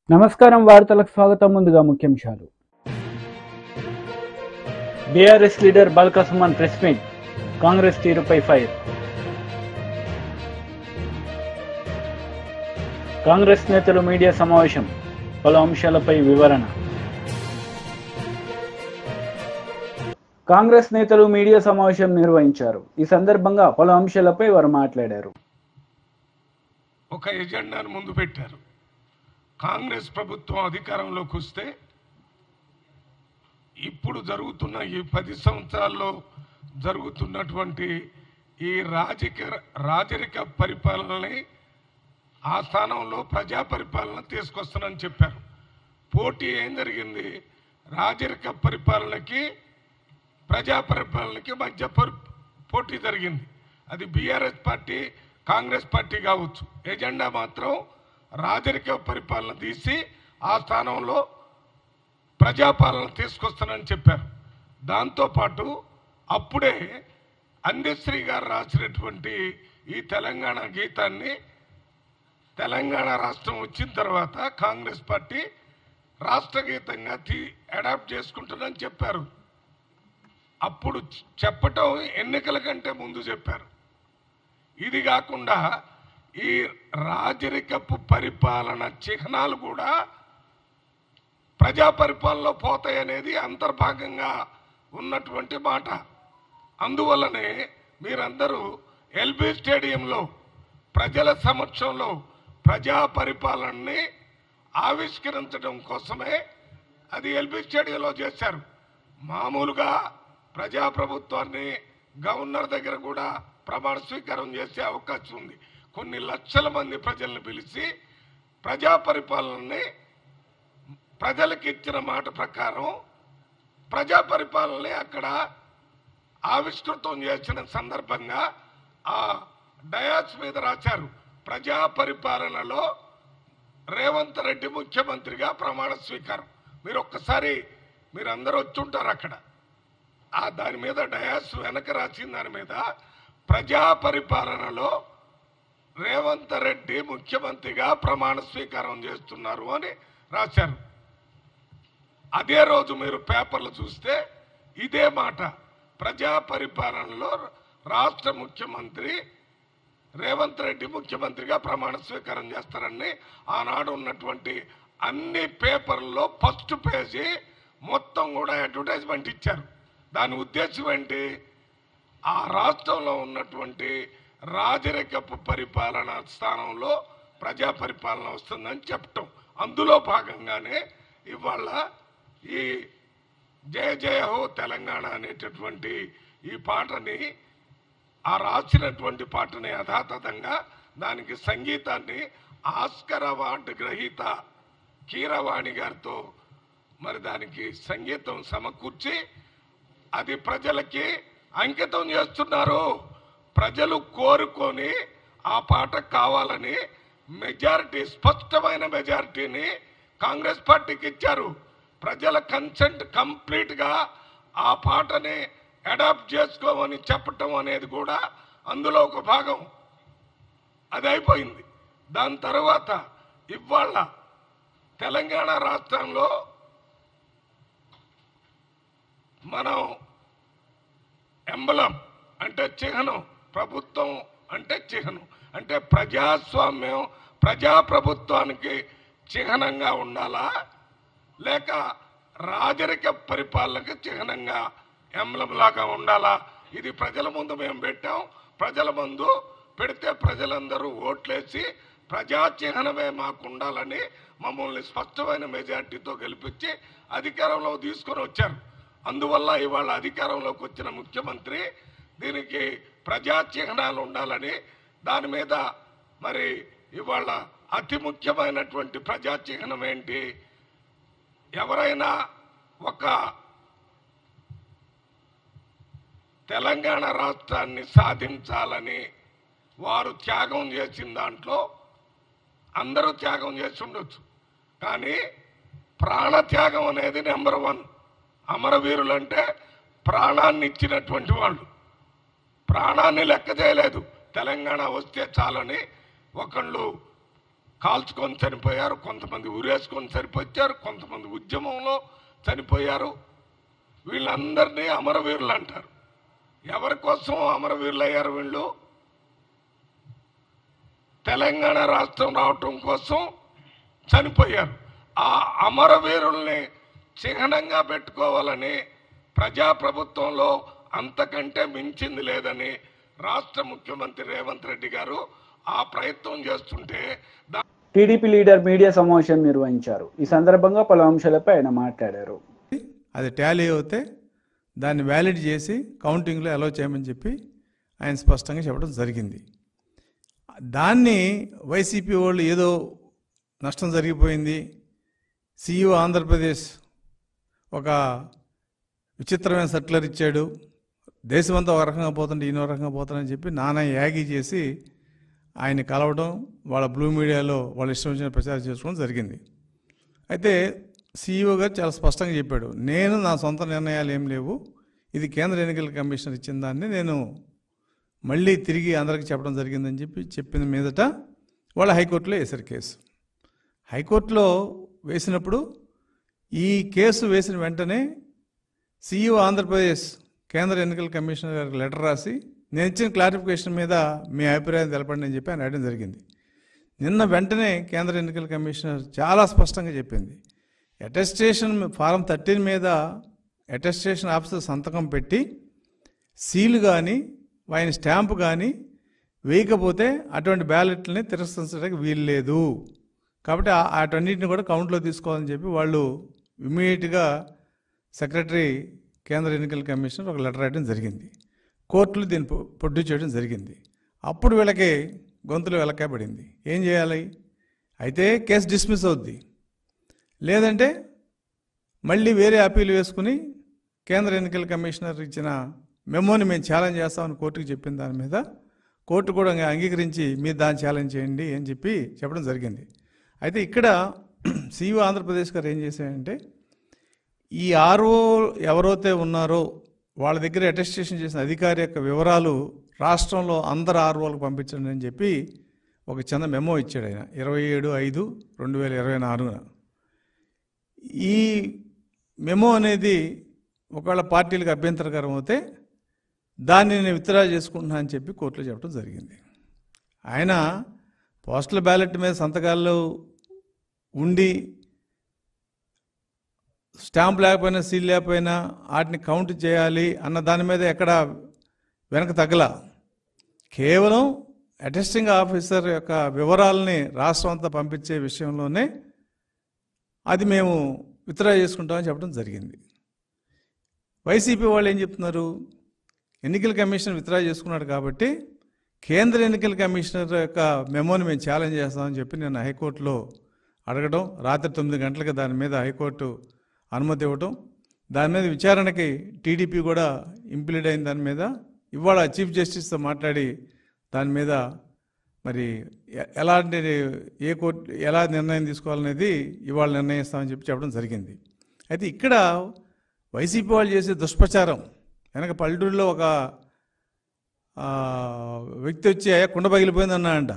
నమస్కారం వార్తలకు స్వాగతం. ముందుగా ముఖ్యాంశాలు. BRS leader Balka Suman press meet, Congress తీరుపై ఫైర్. కాంగ్రెస్ నేతలు మీడియా సమావేశం, పలు అంశాలపై వివరణ. కాంగ్రెస్ నేతలు మీడియా సమావేశం నిర్వహించారు. ఈ సందర్భంగా పలు అంశాలపై వారు మాట్లాడారు. ఒక ఎజెండాను ముందు పెట్టారు. కాంగ్రెస్ ప్రభుత్వం అధికారంలోకి వస్తే ఇప్పుడు జరుగుతున్న ఈ 10 సంవత్సరాల్లో జరుగుతున్నటువంటి ఈ రాజరిక పరిపాలనని ఆ స్థానంలో ప్రజా పరిపాలన తీసుకొస్తానని చెప్పారు. పోటీ ఏం జరిగింది? రాజరిక పరిపాలనకి ప్రజా పరిపాలనకి మధ్య పోటీ జరిగింది. అది బీఆర్ఎస్ పార్టీ, కాంగ్రెస్ పార్టీ కావచ్చు. ఎజెండా మాత్రం రాజరిక పరిపాలన తీసి ఆ స్థానంలో ప్రజాపాలన తీసుకొస్తానని చెప్పారు. దాంతోపాటు అప్పుడే అందశ్రీ గారు రాసినటువంటి ఈ తెలంగాణ గీతాన్ని తెలంగాణ రాష్ట్రం వచ్చిన తర్వాత కాంగ్రెస్ పార్టీ రాష్ట్ర గీతంగా అడాప్ట్ చేసుకుంటుందని చెప్పారు. అప్పుడు చెప్పటం ఎన్నికల కంటే ముందు చెప్పారు. ఇది కాకుండా ఈ రాజరికపు పరిపాలన చిహ్నాలు కూడా ప్రజా పరిపాలనలో పోతాయనేది అంతర్భాగంగా ఉన్నటువంటి మాట. అందువల్లనే మీరందరూ ఎల్బీ స్టేడియంలో ప్రజల సమక్షంలో ప్రజా పరిపాలనని ఆవిష్కరించడం కోసమే అది ఎల్బీ స్టేడియంలో చేశారు. మామూలుగా ప్రజాప్రభుత్వాన్ని గవర్నర్ దగ్గర కూడా ప్రమాణ స్వీకారం చేసే అవకాశం ఉంది. కొన్ని లక్షల మంది ప్రజలను పిలిచి ప్రజా పరిపాలనని ప్రజలకు ఇచ్చిన మాట ప్రకారం ప్రజా పరిపాలనని అక్కడ ఆవిష్కృతం చేసిన సందర్భంగా ఆ డయాస్ మీద రాశారు. ప్రజా పరిపాలనలో రేవంత్ రెడ్డి ముఖ్యమంత్రిగా ప్రమాణ స్వీకారం. మీరు ఒక్కసారి మీరందరూ వచ్చుంటారు అక్కడ. దాని మీద డయాస్ వెనక రాసిన దాని మీద ప్రజా పరిపాలనలో రేవంత్ రెడ్డి ముఖ్యమంత్రిగా ప్రమాణ స్వీకారం చేస్తున్నారు అని రాశారు. అదే రోజు మీరు పేపర్లు చూస్తే ఇదే మాట, ప్రజా పరిపాలనలో రాష్ట్ర ముఖ్యమంత్రి రేవంత్ రెడ్డి ముఖ్యమంత్రిగా ప్రమాణ స్వీకారం చేస్తారని ఆనాడు ఉన్నటువంటి అన్ని పేపర్లలో ఫస్ట్ పేజీ మొత్తం కూడా అడ్వర్టైజ్మెంట్ ఇచ్చారు. దాని ఉద్దేశం ఏంటి? ఆ రాష్ట్రంలో ఉన్నటువంటి రాజరికపు పరిపాలన స్థానంలో ప్రజా పరిపాలన వస్తుందని చెప్పటం. అందులో భాగంగానే ఇవాళ ఈ జయ జయ హో తెలంగాణ అనేటటువంటి ఈ పాటని, ఆ రాసినటువంటి పాటని యథాతథంగా దానికి సంగీతాన్ని ఆస్కర్ అవార్డు గ్రహీత కీరవాణి గారితో మరి దానికి సంగీతం సమకూర్చి అది ప్రజలకి అంకితం చేస్తున్నారు. ప్రజలు కోరుకొని ఆ పాట కావాలని మెజారిటీ, స్పష్టమైన మెజారిటీని కాంగ్రెస్ పార్టీకి ఇచ్చారు. ప్రజల కన్సెంట్ కంప్లీట్గా ఆ పాటని అడాప్ట్ చేసుకోమని చెప్పటం అనేది కూడా అందులో ఒక భాగం. అది అయిపోయింది. దాని తర్వాత ఇవాళ తెలంగాణ రాష్ట్రంలో మనం ఎంబలం అంటే చిహ్నం, ప్రభుత్వం అంటే చిహ్నం, అంటే ప్రజాస్వామ్యం ప్రజాప్రభుత్వానికి చిహ్నంగా ఉండాలా, లేక రాజరిక పరిపాలనకి చిహ్నంగా ఎంబలం లాగా ఉండాలా? ఇది ప్రజల ముందు మేము పెట్టాం. ప్రజల ముందు పెడితే ప్రజలందరూ ఓట్లేసి ప్రజా చిహ్నమే మాకు ఉండాలని మమ్మల్ని స్పష్టమైన మెజార్టీతో గెలిపించి అధికారంలో తీసుకొని వచ్చారు. అందువల్ల ఇవాళ అధికారంలోకి వచ్చిన ముఖ్యమంత్రి దీనికి ప్రజా చిహ్నాలు ఉండాలని దాని మీద మరి ఇవాళ అతి ముఖ్యమైనటువంటి ప్రజా చిహ్నం ఏంటి? ఎవరైనా ఒక తెలంగాణ రాష్ట్రాన్ని సాధించాలని వారు త్యాగం చేసిన దాంట్లో అందరూ త్యాగం చేసి ఉండొచ్చు, కానీ ప్రాణత్యాగం అనేది నెంబర్ 1. అమరవీరులు అంటే ప్రాణాన్ని ఇచ్చినటువంటి వాళ్ళు. ప్రాణాన్ని లెక్క చేయలేదు. తెలంగాణ వస్తే చాలని ఒకళ్ళు కాల్చుకొని చనిపోయారు, కొంతమంది ఉరేసుకొని చనిపోయారు, కొంతమంది ఉద్యమంలో చనిపోయారు. వీళ్ళందరినీ అమరవీరులు అంటారు. ఎవరి కోసం అమరవీరులు అయ్యారు వీళ్ళు? తెలంగాణ రాష్ట్రం రావటం కోసం చనిపోయారు. ఆ అమరవీరుల్ని చిహ్నంగా పెట్టుకోవాలని ప్రజాప్రభుత్వంలో అంతకంటే మించింది లేదని రాష్ట్ర ముఖ్యమంత్రి రేవంత్ రెడ్డి గారు ఆ ప్రయత్నం చేస్తుంటే టీడీపీ లీడర్ మీడియా సమావేశం నిర్వహించారు. ఈ సందర్భంగా పలు అంశాలపై ఆయన మాట్లాడారు. అది టాలీ అవుతే దాన్ని వ్యాలిడ్ చేసి కౌంటింగ్లో అలౌ చేయమని చెప్పి ఆయన స్పష్టంగా చెప్పడం జరిగింది. దాన్ని వైసీపీ వాళ్ళు ఏదో నష్టం జరిగిపోయింది, సీఈఓ ఆంధ్రప్రదేశ్ ఒక విచిత్రమైన సర్క్యులర్ ఇచ్చాడు, దేశమంతా ఒక రకంగా పోతుంటే ఈయన ఒక రకంగా పోతానని చెప్పి నానా యాగి చేసి ఆయన కలవడం, వాళ్ళ బ్లూ మీడియాలో వాళ్ళ ఇష్టం వచ్చిన ప్రచారం చేసుకోవడం జరిగింది. అయితే సీఈఓ గారు చాలా స్పష్టంగా చెప్పాడు, నేను నా సొంత నిర్ణయాలు ఏం లేవు, ఇది కేంద్ర ఎన్నికల కమిషనర్ ఇచ్చిన దాన్ని నేను మళ్ళీ తిరిగి అందరికీ చెప్పడం జరిగిందని చెప్పి చెప్పిన మీదట వాళ్ళు హైకోర్టులో వేశారు కేసు. హైకోర్టులో వేసినప్పుడు ఈ కేసు వేసిన వెంటనే సీఈఓ ఆంధ్రప్రదేశ్ కేంద్ర ఎన్నికల కమిషనర్ గారికి లెటర్ రాసి నేను ఇచ్చిన క్లారిఫికేషన్ మీద మీ అభిప్రాయం తెలపండి అని చెప్పి ఆయన రాయడం జరిగింది. నిన్న వెంటనే కేంద్ర ఎన్నికల కమిషనర్ చాలా స్పష్టంగా చెప్పింది, అటెస్టేషన్ ఫారం 13 మీద అటెస్టేషన్ ఆఫీసర్ సంతకం పెట్టి సీలు కానీ ఆయన స్టాంపు కానీ వేయకపోతే అటువంటి బ్యాలెట్లని తిరస్కరించడానికి వీలు లేదు, కాబట్టి అటన్నిటిని కూడా కౌంట్లో తీసుకోవాలని చెప్పి వాళ్ళు ఇమ్మీడియట్గా సెక్రటరీ కేంద్ర ఎన్నికల కమిషనర్ ఒక లెటర్ రాయడం జరిగింది. కోర్టులు దీన్ని ప్రొడ్యూస్ చేయడం జరిగింది. అప్పుడు వీళ్ళకి గొంతులు వెలకబడింది, ఏం చేయాలి? అయితే కేసు డిస్మిస్ అవుద్ది, లేదంటే మళ్ళీ వేరే అప్పీల్ వేసుకుని కేంద్ర ఎన్నికల కమిషనర్ ఇచ్చిన మెమోని మేము ఛాలెంజ్ చేస్తామని కోర్టుకు చెప్పిన దాని మీద కోర్టు కూడా అంగీకరించి మీరు దాన్ని ఛాలెంజ్ చేయండి అని చెప్పి చెప్పడం జరిగింది. అయితే ఇక్కడ సీఈఓ ఆంధ్రప్రదేశ్ గారు ఏం చేశారంటే, ఈ ఆర్ఓ ఎవరైతే ఉన్నారో వాళ్ళ దగ్గర అటెస్టేషన్ చేసిన అధికారి యొక్క వివరాలు రాష్ట్రంలో అందరు ఆర్ఓలకు పంపించండి అని చెప్పి ఒక చిన్న మెమో ఇచ్చాడు ఆయన 27/5/2024. ఈ మెమో అనేది ఒకవేళ పార్టీలకు అభ్యంతరకరం అయితే దాన్ని నేను విత్డ్రా చేసుకుంటున్నా అని చెప్పి కోర్టులో చెప్పడం జరిగింది. ఆయన పోస్టల్ బ్యాలెట్ మీద సంతకాలు ఉండి స్టాంప్ లేకపోయినా సీల్ లేకపోయినా వాటిని కౌంట్ చేయాలి అన్న దాని మీద ఎక్కడ వెనక తగ్గల, కేవలం అటెస్టింగ్ ఆఫీసర్ యొక్క వివరాలని రాష్ట్రం అంతా పంపించే విషయంలోనే అది మేము విత్డ్రా చేసుకుంటామని చెప్పడం జరిగింది. వైసీపీ వాళ్ళు ఏం చెప్తున్నారు, ఎన్నికల కమిషన్ విత్డ్రా చేసుకున్నాడు కాబట్టి కేంద్ర ఎన్నికల కమిషనర్ యొక్క మెమోని మేము ఛాలెంజ్ చేస్తామని చెప్పి నేను హైకోర్టులో అడగడం, రాత్రి 9 గంటలకు దాని మీద హైకోర్టు అనుమతి ఇవ్వటం, దాని మీద విచారణకి టీడీపీ కూడా ఇంప్లీడ్ అయిన దాని మీద ఇవాళ చీఫ్ జస్టిస్తో మాట్లాడి దాని మీద మరి ఎలాంటి ఏ కోర్టు ఎలా నిర్ణయం తీసుకోవాలనేది ఇవాళ నిర్ణయిస్తామని చెప్పి చెప్పడం జరిగింది. అయితే ఇక్కడ వైసీపీ వాళ్ళు చేసే దుష్ప్రచారం వెనక పల్లెటూరులో ఒక వ్యక్తి వచ్చి కుండ పగిలిపోయింది అన్నాడంట.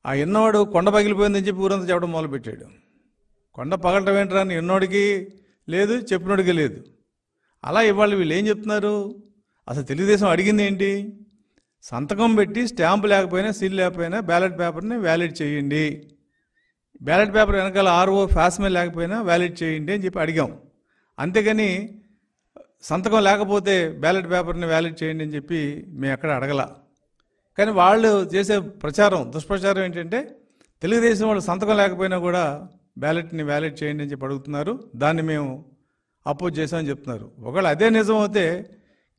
ఆ ఎన్నోడు కొండ పగిలిపోయిందని చెప్పి ఊరంతా చెప్పడం మొదలుపెట్టాడు. కొండ పగలటం ఏంట్రా అని ఎన్నోడికి లేదు, చెప్పినోడికి లేదు. అలా ఇవాళ వీళ్ళు ఏం చెప్తున్నారు, అసలు తెలుగుదేశం అడిగింది ఏంటి, సంతకం పెట్టి స్టాంపు లేకపోయినా సీల్ లేకపోయినా బ్యాలెట్ పేపర్ని వ్యాలిడ్ చేయండి, బ్యాలెట్ పేపర్ వెనకాల ఆర్ఓ ఫాస్మెల్ లేకపోయినా వ్యాలిడ్ చేయండి అని చెప్పి అడిగాం. అంతేగాని సంతకం లేకపోతే బ్యాలెట్ పేపర్ని వ్యాలిడ్ చేయండి అని చెప్పి మేము ఎక్కడ అడగల. కానీ వాళ్ళు చేసే ప్రచారం దుష్ప్రచారం ఏంటంటే తెలుగుదేశం వాళ్ళు సంతకం లేకపోయినా కూడా బ్యాలెట్ని వ్యాలిడ్ చేయండి అని చెప్పి అడుగుతున్నారు, దాన్ని మేము అపోజ్ చేసామని చెప్తున్నారు. ఒకవేళ అదే నిజం అయితే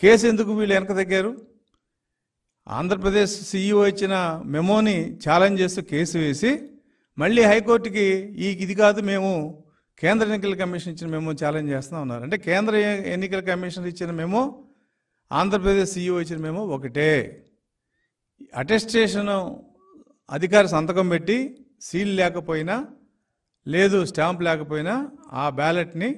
కేసు ఎందుకు వీళ్ళు వెనక తగ్గారు? ఆంధ్రప్రదేశ్ సీఈఓ ఇచ్చిన మెమోని ఛాలెంజ్ చేస్తూ కేసు వేసి మళ్ళీ హైకోర్టుకి ఇది కాదు, మేము కేంద్ర ఎన్నికల కమిషన్ ఇచ్చిన మెమో ఛాలెంజ్ చేస్తూ ఉన్నారు. అంటే కేంద్ర ఎన్నికల కమిషన్ ఇచ్చిన మెమో, ఆంధ్రప్రదేశ్ సీఈఓ ఇచ్చిన మెమో ఒకటే. అటెస్టేషన్ అధికారి సంతకం పెట్టి సీల్ లేకపోయినా లేదు స్టాంప్ లేకపోయినా ఆ బ్యాలెట్ని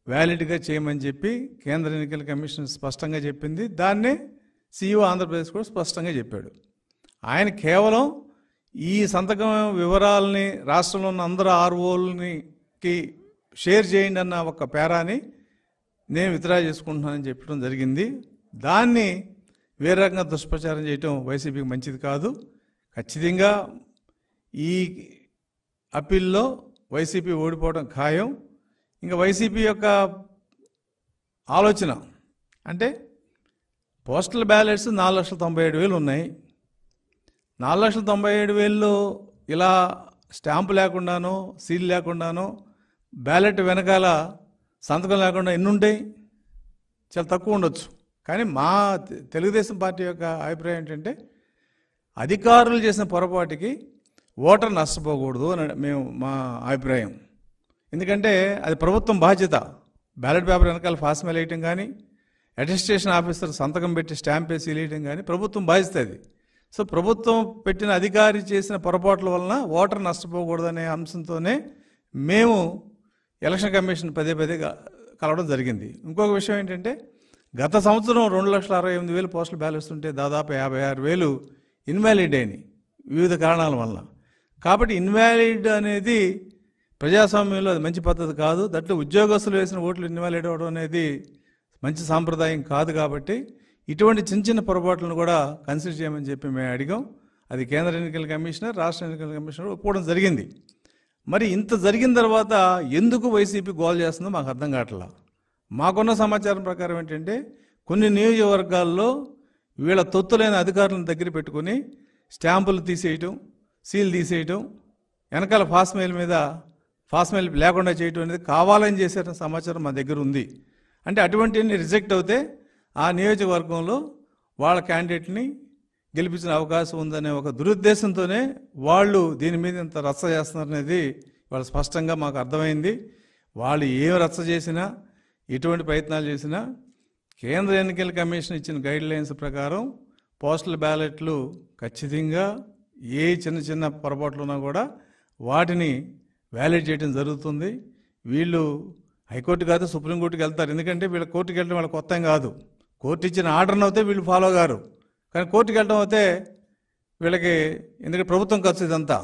వ్యాలిడ్గా చేయమని చెప్పి కేంద్ర ఎన్నికల కమిషన్ స్పష్టంగా చెప్పింది. దాన్నే సీఈఓ ఆంధ్రప్రదేశ్ కూడా స్పష్టంగా చెప్పాడు. ఆయన కేవలం ఈ సంతకం వివరాలని రాష్ట్రంలో ఉన్న అందరు ఆర్ఓలకి షేర్ చేయండి అన్న ఒక పేరాని నేను విత్డ్రా చేసుకుంటున్నానని చెప్పడం జరిగింది. దాన్ని వేరే రకంగా దుష్ప్రచారం చేయటం వైసీపీకి మంచిది కాదు. ఖచ్చితంగా ఈ అప్పీల్లో వైసీపీ ఓడిపోవడం ఖాయం. ఇంకా వైసీపీ యొక్క ఆలోచన అంటే పోస్టల్ బ్యాలెట్స్ 4,97,000 ఉన్నాయి. 4,97,000 ఇలా స్టాంపు లేకుండానో సీల్ లేకుండానో బ్యాలెట్ వెనకాల సంతకం లేకుండా ఎన్ని ఉంటాయి? చాలా తక్కువ ఉండొచ్చు. కానీ మా తెలుగుదేశం పార్టీ యొక్క అభిప్రాయం ఏంటంటే అధికారులు చేసిన పొరపాటుకి ఓటర్ నష్టపోకూడదు అని మా అభిప్రాయం. ఎందుకంటే అది ప్రభుత్వం బాధ్యత. బ్యాలెట్ పేపర్ వెనకాల ఫాస్మెల్ వేయటం కానీ, అటెస్టేషన్ ఆఫీసర్ సంతకం పెట్టి స్టాంప్ వేసి వేయటం కానీ ప్రభుత్వం బాధ్యత అది. సో ప్రభుత్వం పెట్టిన అధికారి చేసిన పొరపాట్ల వలన ఓటర్ నష్టపోకూడదనే అంశంతోనే మేము ఎలక్షన్ కమిషన్ పదే కలవడం జరిగింది. ఇంకొక విషయం ఏంటంటే గత సంవత్సరం 2,68,000 పోస్టల్ బ్యాలెట్స్ ఉంటే దాదాపు 56,000 ఇన్వాలిడ్ అయినాయి వివిధ కారణాల వలన. కాబట్టి ఇన్వాలిడ్ అనేది ప్రజాస్వామ్యంలో అది మంచి పద్ధతి కాదు. దట్లో ఉద్యోగస్తులు వేసిన ఓట్లు ఇన్వాలిడ్ అవ్వడం అనేది మంచి సాంప్రదాయం కాదు. కాబట్టి ఇటువంటి చిన్న పొరపాట్లను కూడా కన్సిడర్ చేయమని చెప్పి మేము అడిగాం. అది కేంద్ర ఎన్నికల కమిషనర్, రాష్ట్ర ఎన్నికల కమిషనర్ ఒప్పుకోవడం జరిగింది. మరి ఇంత జరిగిన తర్వాత ఎందుకు వైసీపీ గోల్ చేస్తుందో మాకు అర్థం కావట్లా. మాకున్న సమాచారం ప్రకారం ఏంటంటే కొన్ని నియోజకవర్గాల్లో వీళ్ళ తొత్తులైన అధికారులను దగ్గర పెట్టుకుని స్టాంపులు తీసేయటం, సీల్ తీసేయటం, వెనకాల ఫాస్మెయిల్ లేకుండా చేయటం అనేది కావాలని చేసిన సమాచారం మా దగ్గర ఉంది. అంటే అటువంటివన్నీ రిజెక్ట్ అవుతే ఆ నియోజకవర్గంలో వాళ్ళ క్యాండిడేట్ని గెలిపించిన అవకాశం ఉందనే ఒక దురుద్దేశంతోనే వాళ్ళు దీని మీద ఇంత రచ్చ చేస్తున్నారనేది వాళ్ళు స్పష్టంగా మాకు అర్థమైంది. వాళ్ళు ఏం రచ్చ చేసినా, ఎటువంటి ప్రయత్నాలు చేసినా కేంద్ర ఎన్నికల కమిషన్ ఇచ్చిన గైడ్ లైన్స్ ప్రకారం పోస్టల్ బ్యాలెట్లు ఖచ్చితంగా ఏ చిన్న పొరపాట్లు ఉన్నా కూడా వాటిని వ్యాలిడ్ చేయడం జరుగుతుంది. వీళ్ళు హైకోర్టు కాదు సుప్రీంకోర్టుకి వెళ్తారు. ఎందుకంటే వీళ్ళ కోర్టుకి వెళ్ళడం వాళ్ళకి కొత్త కాదు. కోర్టు ఇచ్చిన ఆర్డర్ని అయితే వీళ్ళు ఫాలో గారు. కానీ కోర్టుకి వెళ్ళడం అయితే వీళ్ళకి, ఎందుకంటే ప్రభుత్వం ఖర్చు ఇదంతా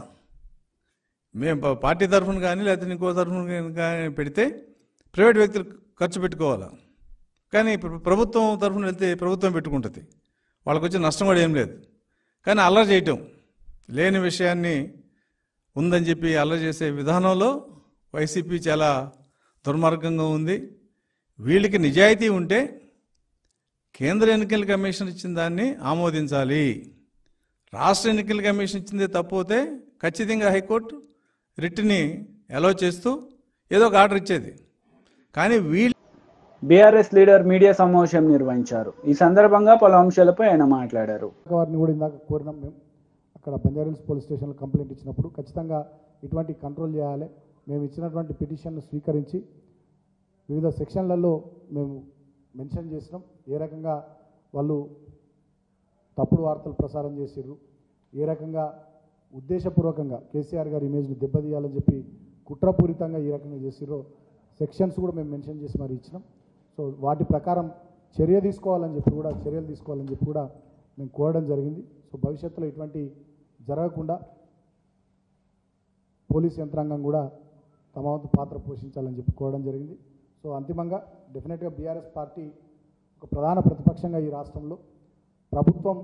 మేము పార్టీ తరఫున కానీ లేకపోతే ఇంకో తరఫున కానీ పెడితే ప్రైవేట్ వ్యక్తులు ఖర్చు పెట్టుకోవాలి. కానీ ప్రభుత్వం తరఫున వెళ్తే ప్రభుత్వం పెట్టుకుంటుంది. వాళ్ళకి వచ్చే నష్టం కూడా ఏం లేదు. కానీ అల్లరి చేయటం, లేని విషయాన్ని ఉందని చెప్పి అల్లరి చేసే విధానంలో వైసీపీ చాలా దుర్మార్గంగా ఉంది. వీళ్ళకి నిజాయితీ ఉంటే కేంద్ర ఎన్నికల కమిషన్ ఇచ్చిన దాన్ని ఆమోదించాలి. రాష్ట్ర ఎన్నికల కమిషన్ ఇచ్చిందే తప్పితే ఖచ్చితంగా హైకోర్టు రిట్ని అలౌ చేస్తూ ఏదో ఒక ఆర్డర్ ఇచ్చేది. కానీ వీళ్ళు బీఆర్ఎస్ లీడర్ మీడియా సమావేశం నిర్వహించారు. ఈ సందర్భంగా పలు అంశాలపై ఆయన మాట్లాడారు. వారిని కూడా ఇందాక కోరినాం. మేము అక్కడ బంజారాహిల్స్ పోలీస్ స్టేషన్లో కంప్లైంట్ ఇచ్చినప్పుడు ఖచ్చితంగా ఇటువంటి కంట్రోల్ చేయాలి. మేము ఇచ్చినటువంటి పిటిషన్ను స్వీకరించి వివిధ సెక్షన్లలో మేము మెన్షన్ చేసినాం. ఏ రకంగా వాళ్ళు తప్పుడు వార్తలు ప్రసారం చేసిర్రు, ఏ రకంగా ఉద్దేశపూర్వకంగా కేసీఆర్ గారి ఇమేజ్ని దెబ్బతీయాలని చెప్పి కుట్రపూరితంగా ఏ రకంగా చేసిర్రో సెక్షన్స్ కూడా మేము మెన్షన్ చేసి మరి ఇచ్చినాం. సో వాటి ప్రకారం చర్యలు తీసుకోవాలని చెప్పి కూడా మేము కోరడం జరిగింది. సో భవిష్యత్తులో ఇటువంటి జరగకుండా పోలీస్ యంత్రాంగం కూడా తమ వంతు పాత్ర పోషించాలని చెప్పి కోరడం జరిగింది. సో అంతిమంగా డెఫినెట్గా బీఆర్ఎస్ పార్టీ ఒక ప్రధాన ప్రతిపక్షంగా ఈ రాష్ట్రంలో ప్రభుత్వం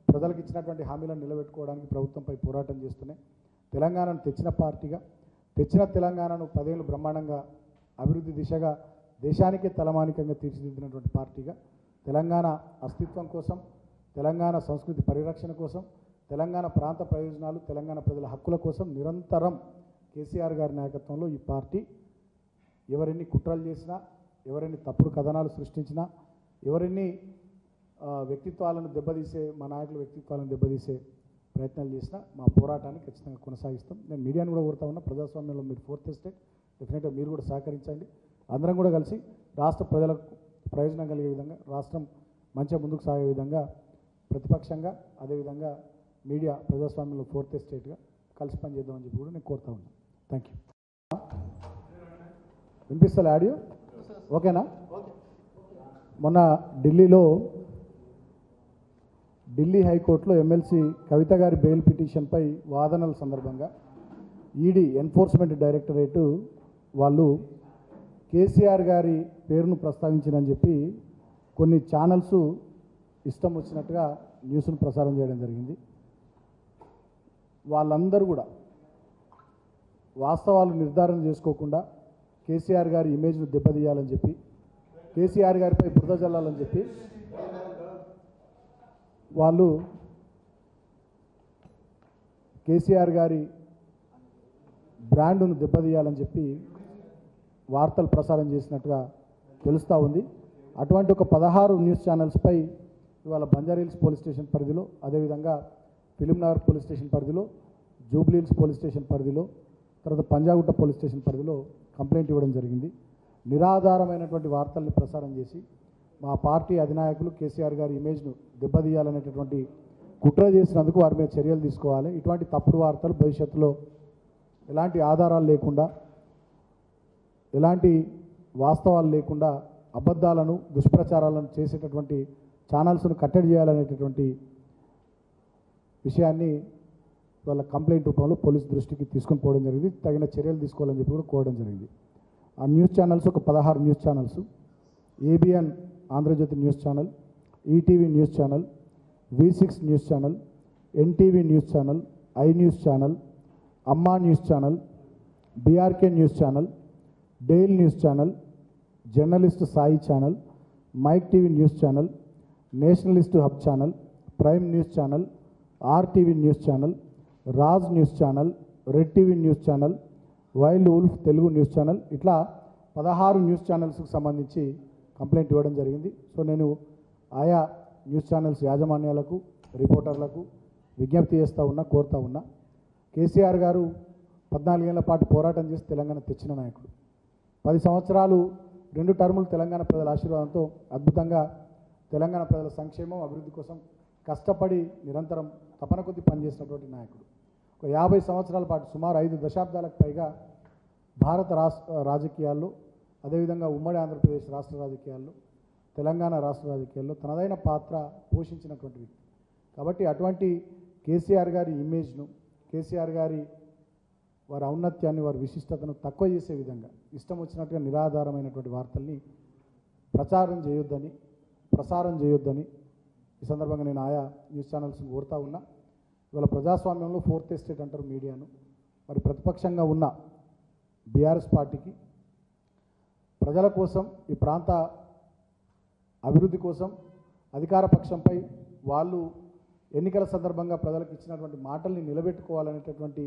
ప్రజలకు ఇచ్చినటువంటి హామీలను నిలబెట్టుకోవడానికి ప్రభుత్వంపై పోరాటం చేస్తూనే తెలంగాణను తెచ్చిన పార్టీగా, తెచ్చిన తెలంగాణను 10 ఏళ్ళు బ్రహ్మాండంగా అభివృద్ధి దిశగా దేశానికే తలమానికంగా తీర్చిదిద్దినటువంటి పార్టీగా తెలంగాణ అస్తిత్వం కోసం, తెలంగాణ సంస్కృతి పరిరక్షణ కోసం, తెలంగాణ ప్రాంత ప్రయోజనాలు, తెలంగాణ ప్రజల హక్కుల కోసం నిరంతరం కేసీఆర్ గారి నాయకత్వంలో ఈ పార్టీ ఎవరెన్ని కుట్రలు చేసినా, ఎవరెన్ని తప్పుడు కథనాలు సృష్టించినా, ఎవరెన్ని వ్యక్తిత్వాలను దెబ్బతీసే, మా నాయకుల వ్యక్తిత్వాలను దెబ్బతీసే ప్రయత్నాలు చేసినా మా పోరాటాన్ని ఖచ్చితంగా కొనసాగిస్తాం. నేను మీడియాను కూడా కోరుతా ఉన్నా, ప్రజాస్వామ్యంలో మీరు 4th ఎస్టేట్, డెఫినెట్గా మీరు కూడా సహకరించండి. అందరం కూడా కలిసి రాష్ట్ర ప్రజలకు ప్రయోజనం కలిగే విధంగా, రాష్ట్రం మంచిగా ముందుకు సాగే విధంగా ప్రతిపక్షంగా, అదేవిధంగా మీడియా ప్రజాస్వామ్యంలో 4th ఎస్టేట్గా కలిసి పనిచేద్దామని చెప్పి కూడా నేను కోరుతా ఉన్నాను. Thank you. వినిపిస్తా ఆడియో? ఓకేనా? మొన్న ఢిల్లీలో ఢిల్లీ హైకోర్టులో ఎమ్మెల్సీ కవిత గారి బెయిల్ పిటిషన్పై వాదనల సందర్భంగా ఈడీ ఎన్ఫోర్స్మెంట్ డైరెక్టరేటు వాళ్ళు కేసీఆర్ గారి పేరును ప్రస్తావించినని చెప్పి కొన్ని ఛానల్స్ ఇష్టం వచ్చినట్టుగా న్యూస్ను ప్రసారం చేయడం జరిగింది. వాళ్ళందరూ కూడా వాస్తవాలు నిర్ధారణ చేసుకోకుండా కేసీఆర్ గారి ఇమేజ్ను దెబ్బతీయాలని చెప్పి, కేసీఆర్ గారిపై బురద జల్లాలని చెప్పి వాళ్ళు కేసీఆర్ గారి బ్రాండును దెబ్బతీయాలని చెప్పి వార్తలు ప్రసారం చేసినట్టుగా తెలుస్తూ ఉంది. అటువంటి ఒక 16 న్యూస్ ఛానల్స్పై ఇవాళ బంజారాహిల్స్ పోలీస్ స్టేషన్ పరిధిలో, అదేవిధంగా ఫిలింనగర్ పోలీస్ స్టేషన్ పరిధిలో, జూబ్లీహిల్స్ పోలీస్ స్టేషన్ పరిధిలో, తర్వాత పంజాగుట్ట పోలీస్ స్టేషన్ పరిధిలో కంప్లైంట్ ఇవ్వడం జరిగింది. నిరాధారమైనటువంటి వార్తల్ని ప్రసారం చేసి మా పార్టీ అధినాయకులు కేసీఆర్ గారి ఇమేజ్ను దెబ్బతీయాలనేటటువంటి కుట్ర చేసినందుకు వారి మీద చర్యలు తీసుకోవాలి. ఇటువంటి తప్పుడు వార్తలు భవిష్యత్తులో ఎలాంటి ఆధారాలు లేకుండా, ఎలాంటి వాస్తవాలు లేకుండా అబద్ధాలను, దుష్ప్రచారాలను చేసేటటువంటి ఛానల్స్ను కట్టడి చేయాలనేటటువంటి విషయాన్ని వాళ్ళ కంప్లైంట్ రూపంలో పోలీస్ దృష్టికి తీసుకొని పోవడం జరిగింది. తగిన చర్యలు తీసుకోవాలని చెప్పి కూడా కోరడం జరిగింది. ఆ న్యూస్ ఛానల్స్ ఒక 16 news channels: ABN Andhra Jyothi news channel, ETV news channel, V6 news channel, NTV news channel, I news channel, Amma news channel, BRK news channel, dial news channel, journalist Sai channel, mic TV news channel, nationalist hub channel, prime news channel, RTV news channel, Raj news channel, red TV news channel, wild wolf Telugu news channel, ఇట్లా 16 news ఛానల్స్కి సంబంధించి complaint ఇవ్వడం జరిగింది. So నేను ఆయా news channels యాజమాన్యాలకు, రిపోర్టర్లకు విజ్ఞప్తి కోరుతా ఉన్నా. కేసీఆర్ గారు 14 ఏళ్ల పాటు పోరాటం చేసి తెలంగాణ తెచ్చిన నాయకుడు. 10 సంవత్సరాలు 2 టర్ములు తెలంగాణ ప్రజల ఆశీర్వాదంతో అద్భుతంగా తెలంగాణ ప్రజల సంక్షేమం, అభివృద్ధి కోసం కష్టపడి నిరంతరం తపన కొద్దీ పనిచేసినటువంటి నాయకుడు. ఒక 50 సంవత్సరాల పాటు, సుమారు 5 దశాబ్దాలకు పైగా భారత రాజకీయాల్లో, అదేవిధంగా ఉమ్మడి ఆంధ్రప్రదేశ్ రాష్ట్ర రాజకీయాల్లో, తెలంగాణ రాష్ట్ర రాజకీయాల్లో తనదైన పాత్ర పోషించినటువంటి వ్యక్తి. కాబట్టి అటువంటి కేసీఆర్ గారి ఇమేజ్ను, కేసీఆర్ గారి వారి ఔన్నత్యాన్ని, వారి విశిష్టతను తక్కువ చేసే విధంగా ఇష్టం వచ్చినట్టుగా నిరాధారమైనటువంటి వార్తల్ని ప్రసారం చేయొద్దని ఈ సందర్భంగా నేను ఆయా న్యూస్ ఛానల్స్ని కోరుతా ఉన్నా. ఇవాళ ప్రజాస్వామ్యంలో 4th ఎస్టేట్ అంటారు మీడియాను. మరి ప్రతిపక్షంగా ఉన్న బీఆర్ఎస్ పార్టీకి ప్రజల కోసం, ఈ ప్రాంత అభివృద్ధి కోసం, అధికార పక్షంపై వాళ్ళు ఎన్నికల సందర్భంగా ప్రజలకు ఇచ్చినటువంటి మాటల్ని నిలబెట్టుకోవాలనేటటువంటి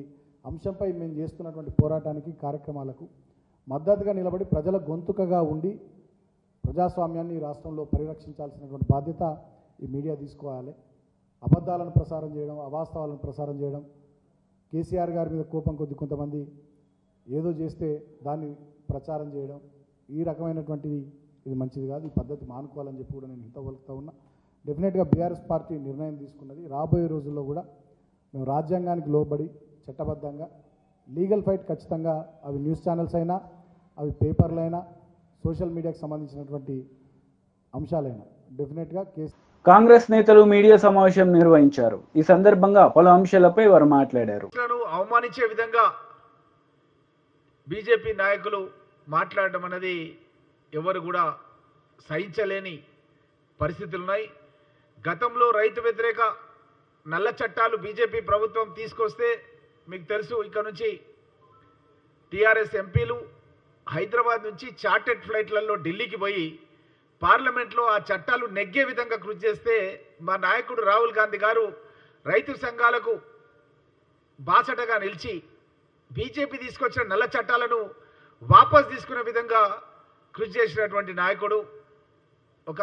అంశంపై మేము చేస్తున్నటువంటి పోరాటానికి, కార్యక్రమాలకు మద్దతుగా నిలబడి ప్రజల గొంతుకగా ఉండి ప్రజాస్వామ్యాన్ని ఈ రాష్ట్రంలో పరిరక్షించాల్సినటువంటి బాధ్యత ఈ మీడియా తీసుకోవాలి. అబద్ధాలను ప్రసారం చేయడం, అవాస్తవాలను ప్రసారం చేయడం, కేసీఆర్ గారి మీద కోపం కొద్ది కొంతమంది ఏదో చేస్తే దాన్ని ప్రచారం చేయడం, ఈ రకమైనటువంటిది ఇది మంచిది కాదు. ఈ పద్ధతి మానుకోవాలని చెప్పి కూడా నేను హితవలుకుతా ఉన్నా. డెఫినెట్గా బీఆర్ఎస్ పార్టీ నిర్ణయం తీసుకున్నది. రాబోయే రోజుల్లో కూడా మేము రాజ్యాంగానికి లోబడి చట్టబద్ధంగా లీగల్ ఫైట్ ఖచ్చితంగా, అవి న్యూస్ ఛానల్స్ అయినా, అవి పేపర్లైనా, సోషల్ మీడియాకి సంబంధించినటువంటి అంశాలైనా డెఫినెట్గా కాంగ్రెస్ నేతలు మీడియా సమావేశం నిర్వహించారు. ఈ సందర్భంగా పలు అంశాలపై వారు మాట్లాడారు. అవమానించే విధంగా బీజేపీ నాయకులు మాట్లాడడం అనేది ఎవరు కూడా సహించలేని పరిస్థితులు ఉన్నాయి. గతంలో రైతు వ్యతిరేక నల్ల చట్టాలు బీజేపీ ప్రభుత్వం తీసుకొస్తే మీకు తెలుసు, ఇక్కడ నుంచి టీఆర్ఎస్ ఎంపీలు హైదరాబాద్ నుంచి చార్టెడ్ ఫ్లైట్లలో ఢిల్లీకి పోయి పార్లమెంట్లో ఆ చట్టాలు నెగ్గే విధంగా కృషి చేస్తే మా నాయకుడు రాహుల్ గాంధీ గారు రైతు సంఘాలకు బాసటగా నిలిచి బీజేపీ తీసుకొచ్చిన నల్ల చట్టాలను వాపస్ తీసుకునే విధంగా కృషి చేసినటువంటి నాయకుడు. ఒక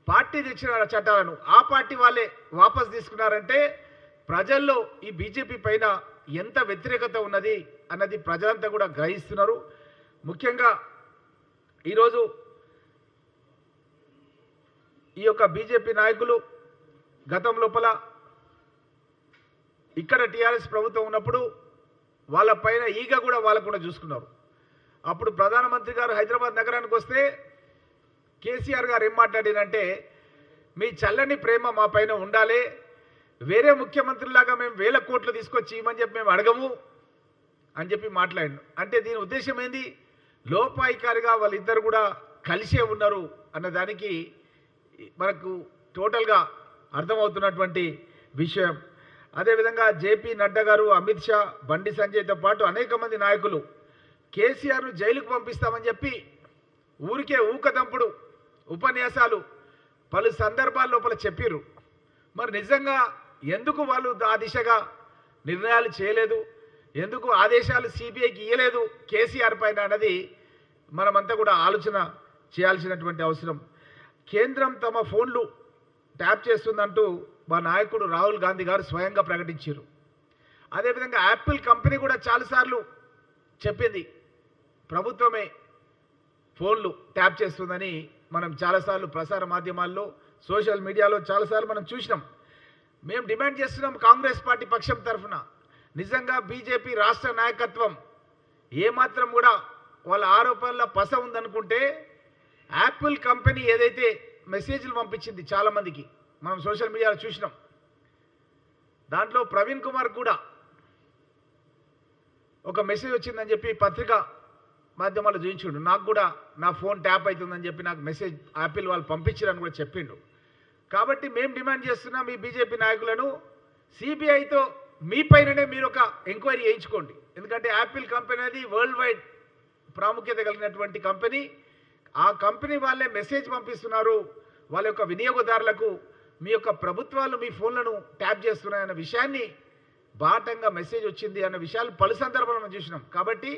పార్టీ తెచ్చిన చట్టాలను ఆ పార్టీ వాళ్ళే వాపస్ తీసుకున్నారంటే ప్రజల్లో ఈ బీజేపీ పైన ఎంత వ్యతిరేకత ఉన్నది అన్నది ప్రజలంతా కూడా గ్రహిస్తున్నారు. ముఖ్యంగా ఈరోజు ఈ యొక్క బీజేపీ నాయకులు గతం లోపల ఇక్కడ టీఆర్ఎస్ ప్రభుత్వం ఉన్నప్పుడు వాళ్ళ పైన ఈగ కూడా వాళ్ళకు కూడా చూసుకున్నారు. అప్పుడు ప్రధానమంత్రి గారు హైదరాబాద్ నగరానికి వస్తే కేసీఆర్ గారు ఏం మాట్లాడారంటే, మీ చల్లని ప్రేమ మా పైన ఉండాలి, వేరే ముఖ్యమంత్రులాగా మేము 1000 కోట్లు తీసుకొచ్చి ఇవ్వమని చెప్పి మేము అడగము అని చెప్పి మాట్లాడాను. అంటే దీని ఉద్దేశం ఏంది? లోపాయికారిగా వాళ్ళిద్దరు కూడా కలిసే ఉన్నారు అన్నదానికి మనకు టోటల్గా అర్థమవుతున్నటువంటి విషయం. అదేవిధంగా జేపీ నడ్డా గారు, అమిత్ షా, బండి సంజయ్తో పాటు అనేక మంది నాయకులు కేసీఆర్ను జైలుకు పంపిస్తామని చెప్పి ఊరికే ఊకదంపుడు ఉపన్యాసాలు పలు సందర్భాల లోపల చెప్పిర్రు. మరి నిజంగా ఎందుకు వాళ్ళు ఆ దిశగా నిర్ణయాలు చేయలేదు, ఎందుకు ఆదేశాలు సిబిఐకి ఇవ్వలేదు కేసీఆర్ పైన అన్నది మనమంతా కూడా ఆలోచన చేయాల్సినటువంటి అవసరం. కేంద్రం తమ ఫోన్లు ట్యాప్ చేస్తుందంటూ మా నాయకుడు రాహుల్ గాంధీ గారు స్వయంగా ప్రకటించారు. అదేవిధంగా యాపిల్ కంపెనీ కూడా చాలాసార్లు చెప్పింది ప్రభుత్వమే ఫోన్లు ట్యాప్ చేస్తుందని. మనం చాలాసార్లు ప్రసార మాధ్యమాల్లో, సోషల్ మీడియాలో చాలాసార్లు మనం చూసినాం. మేము డిమాండ్ చేస్తున్నాం కాంగ్రెస్ పార్టీ పక్షం తరఫున, నిజంగా బీజేపీ రాష్ట్ర నాయకత్వం ఏమాత్రం కూడా వాళ్ళ ఆరోపణల పస ఉందనుకుంటే యాపిల్ కంపెనీ ఏదైతే మెసేజ్లు పంపించింది చాలామందికి మనం సోషల్ మీడియాలో చూసినాం, దాంట్లో ప్రవీణ్ కుమార్ కూడా ఒక మెసేజ్ వచ్చిందని చెప్పి పత్రికా మాధ్యమాలు చూపించిండు. నాకు కూడా నా ఫోన్ ట్యాప్ అవుతుందని చెప్పి నాకు మెసేజ్ యాపిల్ వాళ్ళు పంపించారని కూడా చెప్పిండు. కాబట్టి మేము డిమాండ్ చేస్తున్నాం ఈ బీజేపీ నాయకులను, సిబిఐతో మీ పైననే మీరు ఒక ఎంక్వైరీ చేయించుకోండి. ఎందుకంటే యాపిల్ కంపెనీ అనేది వరల్డ్ వైడ్ ప్రాముఖ్యత కలిగినటువంటి కంపెనీ. ఆ కంపెనీ వాళ్ళే మెసేజ్ పంపిస్తున్నారు వాళ్ళ యొక్క వినియోగదారులకు, మీ యొక్క ప్రభుత్వాలు మీ ఫోన్లను ట్యాప్ చేస్తున్నాయన్న విషయాన్ని బాటంగా మెసేజ్ వచ్చింది అన్న విషయాలు పలు సందర్భాలు మనం చూసినాం. కాబట్టి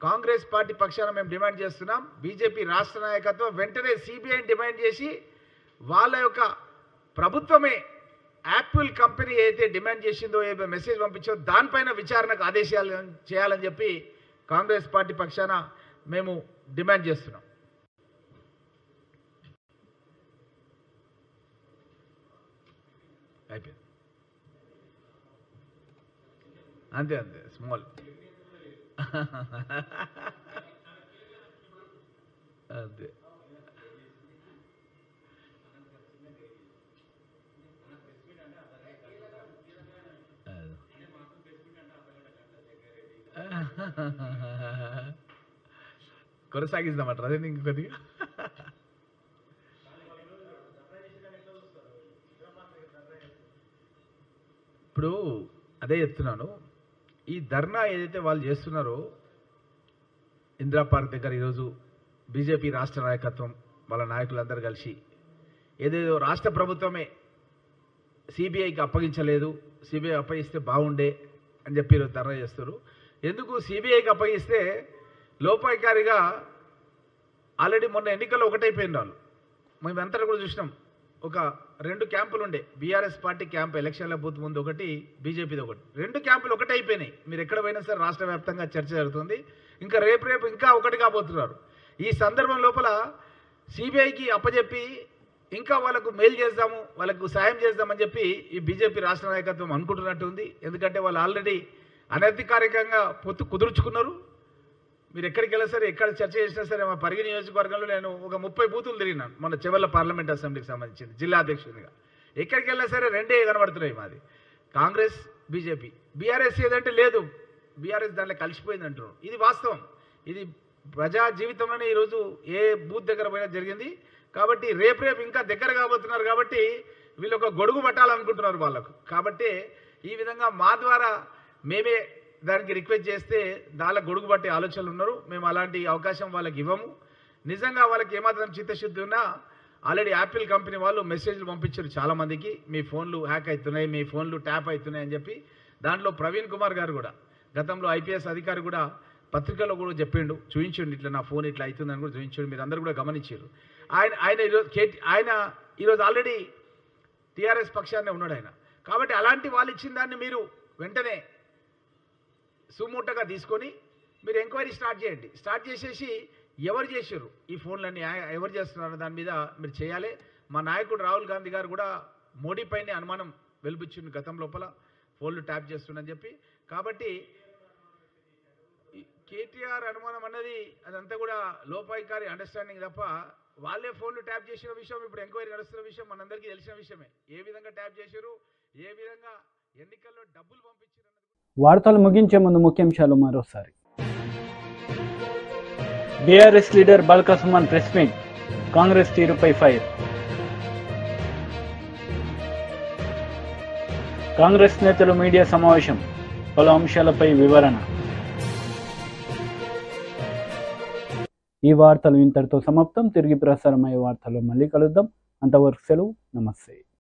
కాంగ్రెస్ పార్టీ పక్షాన మేము డిమాండ్ చేస్తున్నాం, బీజేపీ రాష్ట్ర నాయకత్వం వెంటనే సిబిఐని డిమాండ్ చేసి వాళ్ళ యొక్క ప్రభుత్వమే యాపిల్ కంపెనీ ఏదైతే డిమాండ్ చేసిందో, ఏ మెసేజ్ పంపించిందో దానిపైన విచారణకు ఆదేశాలు చేయాలని చెప్పి కాంగ్రెస్ పార్టీ పక్షాన మేము డిమాండ్ చేస్తున్నాం. అయిపోయింది, అంతే అంతే స్మాల్ అంతే. కొనసాగిస్తామంటారు అదే ఇంక కొద్దిగా. ఇప్పుడు అదే చెప్తున్నాను, ఈ ధర్నా ఏదైతే వాళ్ళు చేస్తున్నారో ఇందిరా పార్క్ దగ్గర ఈరోజు బీజేపీ రాష్ట్ర నాయకత్వం వాళ్ళ నాయకులందరూ కలిసి ఏదేదో రాష్ట్ర ప్రభుత్వమే సిబిఐకి అప్పగించలేదు, సిబిఐ అప్పగిస్తే బాగుండే అని చెప్పి ఈరోజు ధర్నా చేస్తారు. ఎందుకు సిబిఐకి అప్పగిస్తే లోపాయికారిగా ఆల్రెడీ మొన్న ఎన్నికల్లో ఒకటైపోయింది వాళ్ళు. మేమంతా కూడా చూసినాం, ఒక 2 క్యాంపులు ఉండే, బీఆర్ఎస్ పార్టీ క్యాంప్ ఎలక్షన్ల బూత్ ముందు ఒకటి, బీజేపీది ఒకటి, 2 క్యాంపులు ఒకటే అయిపోయినాయి. మీరు ఎక్కడ పోయినా సరే రాష్ట్ర వ్యాప్తంగా చర్చ జరుగుతుంది. ఇంకా రేపు ఇంకా ఒకటి కాబోతున్నారు. ఈ సందర్భం లోపల సిబిఐకి అప్పచెప్పి ఇంకా వాళ్ళకు మేలు చేద్దాము, వాళ్ళకు సాయం చేద్దామని చెప్పి ఈ బీజేపీ రాష్ట్ర నాయకత్వం అనుకుంటున్నట్టు ఉంది. ఎందుకంటే వాళ్ళు ఆల్రెడీ అనధికారికంగా పొత్తు కుదుర్చుకున్నారు. మీరు ఎక్కడికి వెళ్ళినా సరే, ఎక్కడ చర్చ చేసినా సరే, మా పరిగి నియోజకవర్గంలో నేను ఒక 30 బూతులు తిరిగినాను మన చివర్ల పార్లమెంట్ అసెంబ్లీకి సంబంధించింది జిల్లా అధ్యక్షునిగా. ఎక్కడికి వెళ్ళినా సరే 2 కనబడుతున్నాయి, మాది కాంగ్రెస్ బీజేపీ. బీఆర్ఎస్ ఏదంటే లేదు, బీఆర్ఎస్ దాంట్లో కలిసిపోయింది అంటున్నారు. ఇది వాస్తవం, ఇది ప్రజా జీవితంలోనే ఈరోజు ఏ బూత్ దగ్గర పోయినా జరిగింది. కాబట్టి రేపు ఇంకా దగ్గర కాబోతున్నారు. కాబట్టి వీళ్ళు ఒక గొడుగు పట్టాలనుకుంటున్నారు వాళ్ళకు. కాబట్టి ఈ విధంగా మా ద్వారా మేమే దానికి రిక్వెస్ట్ చేస్తే దానిలో గొడుగు పట్టే ఆలోచనలు ఉన్నారు. మేము అలాంటి అవకాశం వాళ్ళకి ఇవ్వము. నిజంగా వాళ్ళకి ఏమాత్రం చిత్తశుద్ధి ఉన్నా ఆల్రెడీ యాపిల్ కంపెనీ వాళ్ళు మెసేజ్లు పంపించారు చాలామందికి, మీ ఫోన్లు హ్యాక్ అవుతున్నాయి, మీ ఫోన్లు ట్యాప్ అవుతున్నాయి అని చెప్పి. దాంట్లో ప్రవీణ్ కుమార్ గారు కూడా గతంలో ఐపీఎస్ అధికారి కూడా పత్రికలో కూడా చెప్పిండు, చూపించండి ఇట్లా నా ఫోన్ ఇట్లా అవుతుందని కూడా చూపించండి. మీరు అందరూ కూడా గమనించారు. ఆయన ఈరోజు ఆల్రెడీ టీఆర్ఎస్ పక్షాన్నే ఉన్నాడు ఆయన. కాబట్టి అలాంటి వాళ్ళు ఇచ్చిన దాన్ని మీరు వెంటనే సుమూటగా తీసుకొని మీరు ఎంక్వైరీ స్టార్ట్ చేయండి. స్టార్ట్ చేసేసి ఎవరు చేశారు ఈ ఫోన్లన్నీ, ఎవరు చేస్తున్నారు దాని మీద మీరు చేయాలి. మా నాయకుడు రాహుల్ గాంధీ గారు కూడా మోడీ పైనే అనుమానం వెలిపించింది గతం లోపల, ఫోన్లు ట్యాప్ చేస్తుండని చెప్పి. కాబట్టి కేటీఆర్ అనుమానం అన్నది అదంతా కూడా లోపాయికారి అండర్స్టాండింగ్ తప్ప వాళ్ళే ఫోన్లు ట్యాప్ చేసిన విషయం ఇప్పుడు ఎంక్వైరీ నడుస్తున్న విషయం మనందరికీ తెలిసిన విషయమే. ఏ విధంగా ట్యాప్ చేశారు, ఏ విధంగా ఎన్నికల్లో డబ్బులు పంపించారు అన్నది. వార్తలు ముగించే ముందు ముఖ్యాంశాలు మరోసారి. BRS leader Balka Suman press meet, Congress తీరుపై ఫైర్. కాంగ్రెస్ నేతలు మీడియా సమావేశం, పలు అంశాలపై వివరణ. ఈ వార్తలు ఇంతటితో సమాప్తం. తిరిగి ప్రసారమయ్యే వార్తల్లో మళ్ళీ కలుద్దాం. అంతవరకు సెలవు. నమస్తే.